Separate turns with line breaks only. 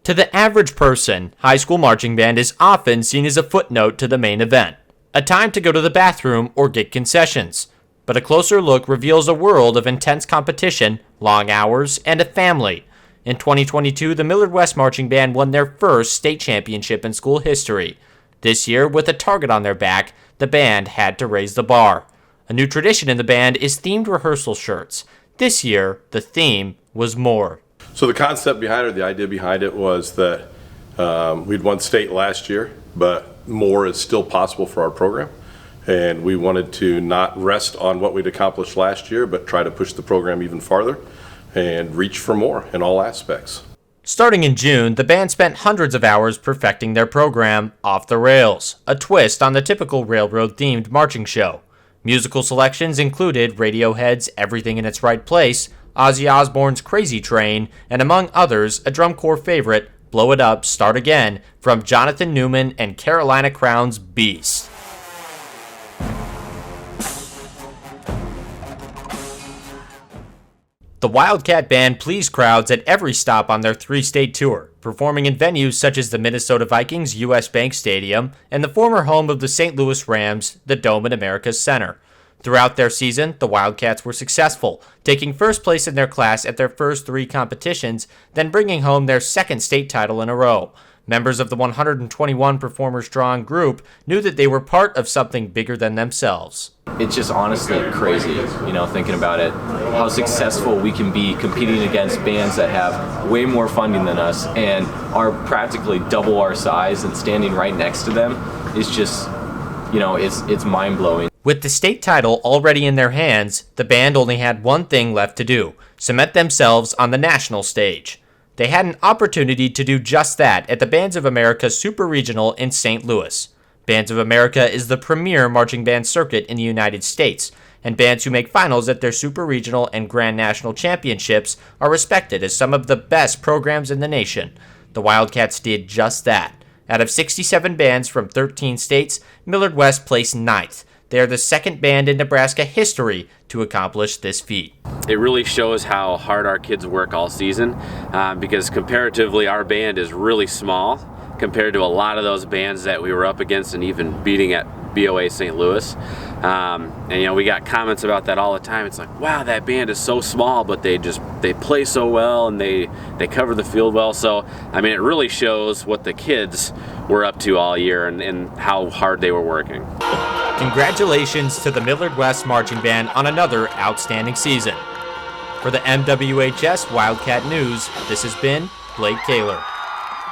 To the average person, high school marching band is often seen as a footnote to the main event, a time to go to the bathroom or get concessions. But a closer look reveals a world of intense competition, long hours, and a family. In 2022, the Millard West Marching Band won their first state championship in school history. This year, with a target on their back, the band had to raise the bar. A new tradition in the band is themed rehearsal shirts. This year, the theme was more.
So the concept behind it, the idea behind it was that we'd won state last year, but more is still possible for our program. And we wanted to not rest on what we'd accomplished last year, but try to push the program even farther and reach for more in all aspects.
Starting in June, the band spent hundreds of hours perfecting their program, Off the Rails, a twist on the typical railroad-themed marching show. Musical selections included Radiohead's Everything in Its Right Place, Ozzy Osbourne's Crazy Train, and among others, a drum corps favorite, Blow It Up, Start Again, from Jonathan Newman and Carolina Crown's Beast. The Wildcat Band pleased crowds at every stop on their three-state tour, performing in venues such as the Minnesota Vikings U.S. Bank Stadium and the former home of the St. Louis Rams, the Dome at America's Center. Throughout their season, the Wildcats were successful, taking first place in their class at their first three competitions, then bringing home their second state title in a row. Members of the 121 performer-strong group knew that they were part of something bigger than themselves.
It's just honestly crazy, thinking about it, how successful we can be competing against bands that have way more funding than us and are practically double our size, and standing right next to them is just, it's mind-blowing.
With the state title already in their hands, the band only had one thing left to do: cement themselves on the national stage. They had an opportunity to do just that at the Bands of America Super Regional in St. Louis. Bands of America is the premier marching band circuit in the United States, and bands who make finals at their Super Regional and Grand National Championships are respected as some of the best programs in the nation. The Wildcats did just that. Out of 67 bands from 13 states, Millard West placed 9th. They are the second band in Nebraska history to accomplish this feat.
It really shows how hard our kids work all season, because comparatively our band is really small compared to a lot of those bands that we were up against and even beating at BOA St. Louis. And we got comments about that all the time. It's like, wow, that band is so small, but they play so well and they cover the field well. So, it really shows what the kids were up to all year and how hard they were working.
Congratulations to the Millard West Marching Band on another outstanding season. For the MWHS Wildcat News, this has been Blake Kaler.